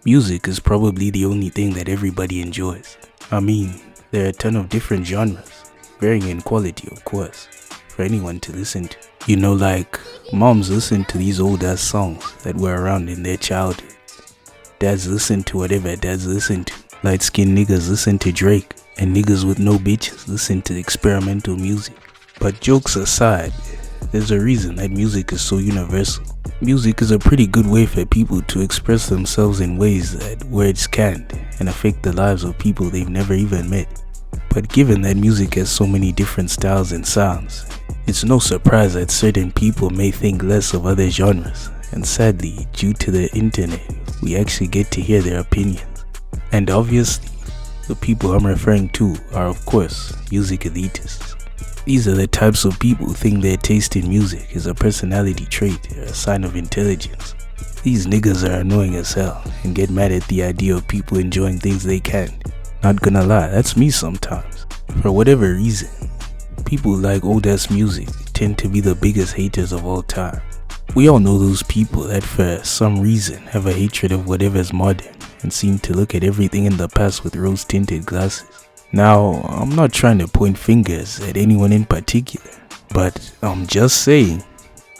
Music is probably the only thing that everybody enjoys. I mean, there are a ton of different genres, varying in quality of course, for anyone to listen to. You know, like, moms listen to these old ass songs that were around in their childhood. Dads listen to whatever dads listen to. Light skinned niggas listen to Drake, and niggas with no bitches listen to experimental music. But jokes aside, there's a reason that music is so universal. Music is a pretty good way for people to express themselves in ways that words can't, and affect the lives of people they've never even met. But given that music has so many different styles and sounds, it's no surprise that certain people may think less of other genres, and sadly, due to the internet, we actually get to hear their opinions. And obviously, the people I'm referring to are of course music elitists. These are the types of people who think their taste in music is a personality trait or a sign of intelligence. These niggas are annoying as hell and get mad at the idea of people enjoying things they can't. Not gonna lie, that's me sometimes. For whatever reason, people who like old ass music tend to be the biggest haters of all time. We all know those people that for some reason have a hatred of whatever's modern and seem to look at everything in the past with rose tinted glasses. Now, I'm not trying to point fingers at anyone in particular, but I'm just saying,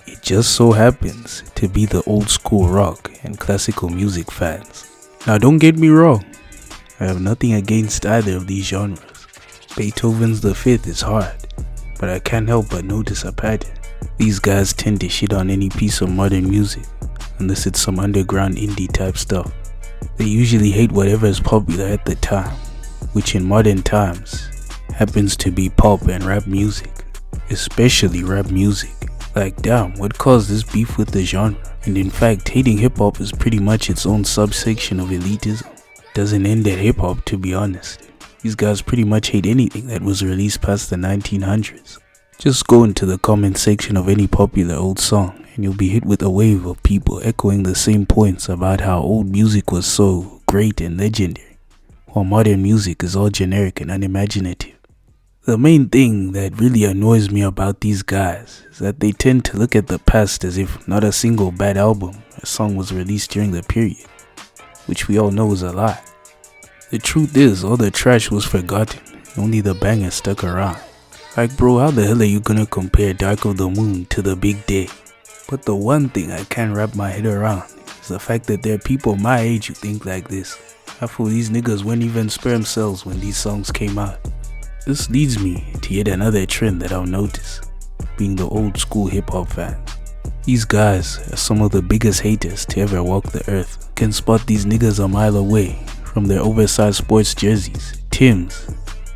it just so happens to be the old school rock and classical music fans. Now don't get me wrong, I have nothing against either of these genres. Beethoven's The Fifth is hard, but I can't help but notice a pattern. These guys tend to shit on any piece of modern music, unless it's some underground indie type stuff. They usually hate whatever is popular at the time, which in modern times happens to be pop and rap music, especially rap music. Like damn, what caused this beef with the genre? And in fact, hating hip hop is pretty much its own subsection of elitism. Doesn't end at hip hop, to be honest. These guys pretty much hate anything that was released past the 1900s. Just go into the comment section of any popular old song and you'll be hit with a wave of people echoing the same points about how old music was so great and legendary, while modern music is all generic and unimaginative. The main thing that really annoys me about these guys is that they tend to look at the past as if not a single bad album or song was released during the period, which we all know is a lie. The truth is, all the trash was forgotten, only the bangers stuck around. Like bro, how the hell are you gonna compare Dark of the Moon to The Big Day? But the one thing I can't wrap my head around is the fact that there are people my age who think like this. Half of these niggas weren't even sperm cells when these songs came out. This leads me to yet another trend that I've noticed, being the old school hip hop fans. These guys are some of the biggest haters to ever walk the earth. Can spot these niggas a mile away from their oversized sports jerseys, Timbs,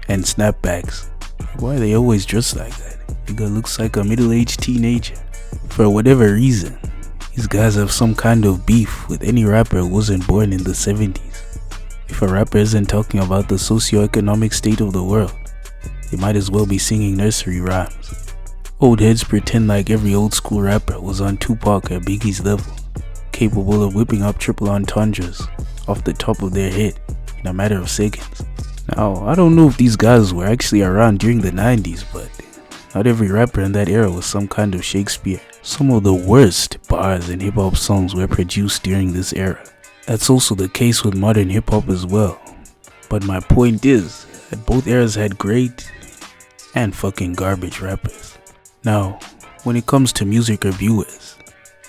and snapbacks. Why are they always dressed like that? Nigga looks like a middle-aged teenager. For whatever reason, these guys have some kind of beef with any rapper who wasn't born in the 70s. If a rapper isn't talking about the socio-economic state of the world, they might as well be singing nursery rhymes. Oldheads pretend like every old school rapper was on Tupac or Biggie's level, capable of whipping up triple entendres off the top of their head in a matter of seconds. Now, I don't know if these guys were actually around during the 90s, but not every rapper in that era was some kind of Shakespeare. Some of the worst bars in hip hop songs were produced during this era. That's also the case with modern hip hop as well. But my point is that both eras had great and fucking garbage rappers. Now, when it comes to music reviewers,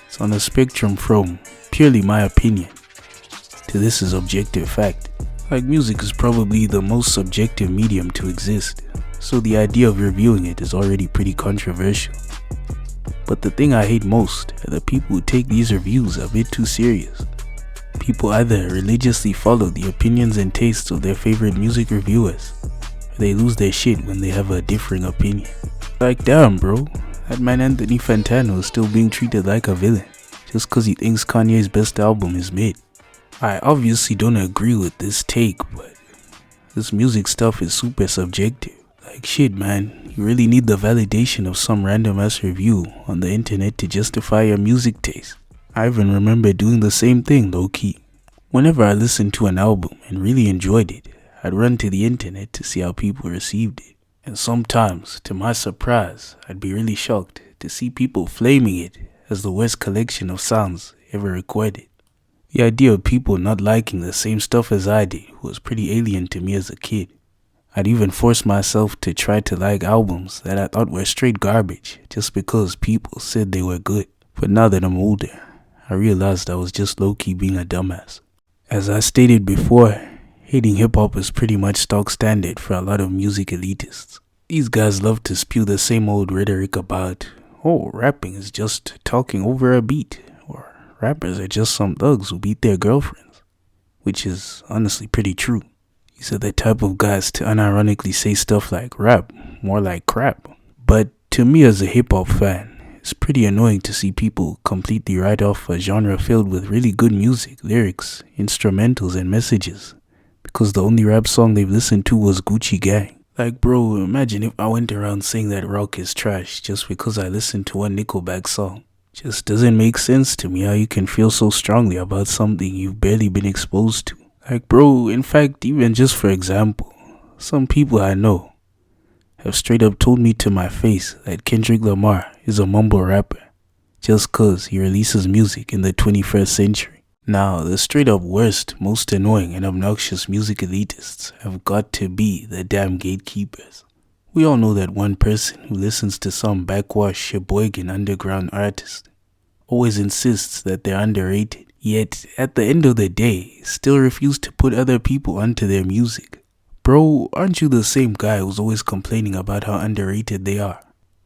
it's on a spectrum from purely my opinion to this is objective fact. Like music is probably the most subjective medium to exist, so the idea of reviewing it is already pretty controversial. But the thing I hate most are the people who take these reviews a bit too serious. People either religiously follow the opinions and tastes of their favorite music reviewers, or they lose their shit when they have a differing opinion. Like damn bro, that man Anthony Fantano is still being treated like a villain, just cause he thinks Kanye's best album is mid. I obviously don't agree with this take, but this music stuff is super subjective. Like shit man, you really need the validation of some random ass review on the internet to justify your music taste. I even remember doing the same thing low key. Whenever I listened to an album and really enjoyed it, I'd run to the internet to see how people received it. And sometimes, to my surprise, I'd be really shocked to see people flaming it as the worst collection of sounds ever recorded. The idea of people not liking the same stuff as I did was pretty alien to me as a kid. I'd even force myself to try to like albums that I thought were straight garbage just because people said they were good. But now that I'm older, I realized I was just low-key being a dumbass. As I stated before, hating hip-hop is pretty much stock standard for a lot of music elitists. These guys love to spew the same old rhetoric about, oh, rapping is just talking over a beat, or rappers are just some thugs who beat their girlfriends, which is honestly pretty true. These are the type of guys to unironically say stuff like rap, more like crap. But to me as a hip-hop fan, it's pretty annoying to see people completely write off a genre filled with really good music, lyrics, instrumentals, and messages because the only rap song they've listened to was Gucci Gang. Like, bro, imagine if I went around saying that rock is trash just because I listened to one Nickelback song. Just doesn't make sense to me how you can feel so strongly about something you've barely been exposed to. Like, bro, in fact, even just for example, some people I know have straight up told me to my face that Kendrick Lamar is a mumble rapper just cause he releases music in the 21st century. Now, the straight up worst, most annoying and obnoxious music elitists have got to be the damn gatekeepers. We all know that one person who listens to some backwash Sheboygan underground artist always insists that they're underrated, yet at the end of the day, still refuse to put other people onto their music. Bro, aren't you the same guy who's always complaining about how underrated they are?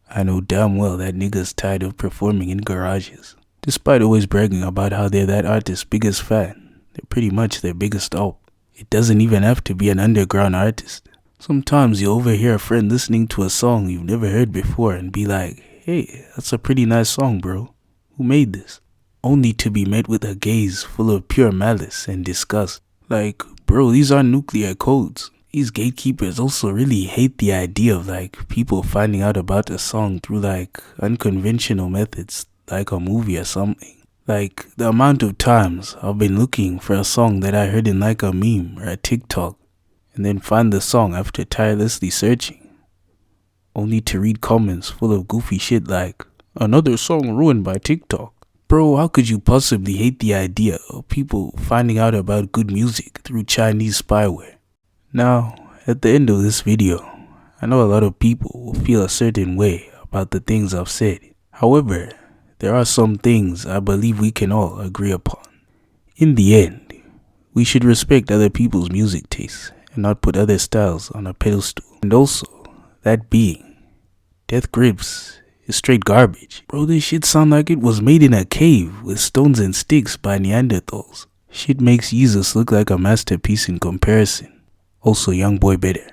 I know damn well that nigga's tired of performing in garages. Despite always bragging about how they're that artist's biggest fan, they're pretty much their biggest op. It doesn't even have to be an underground artist. Sometimes you'll overhear a friend listening to a song you've never heard before and be like, hey, that's a pretty nice song, bro. Who made this? Only to be met with a gaze full of pure malice and disgust. Like, bro, these aren't nuclear codes. These gatekeepers also really hate the idea of like people finding out about a song through like unconventional methods, like a movie or something. Like the amount of times I've been looking for a song that I heard in like a meme or a TikTok and then find the song after tirelessly searching, only to read comments full of goofy shit like, another song ruined by TikTok. Bro, how could you possibly hate the idea of people finding out about good music through Chinese spyware? Now, at the end of this video, I know a lot of people will feel a certain way about the things I've said. However, there are some things I believe we can all agree upon. In the end, we should respect other people's music tastes and not put other styles on a pedestal. And also, that being, Death Grips is straight garbage. Bro, this shit sound like it was made in a cave with stones and sticks by Neanderthals. Shit makes Jesus look like a masterpiece in comparison. Also, Young Boy better.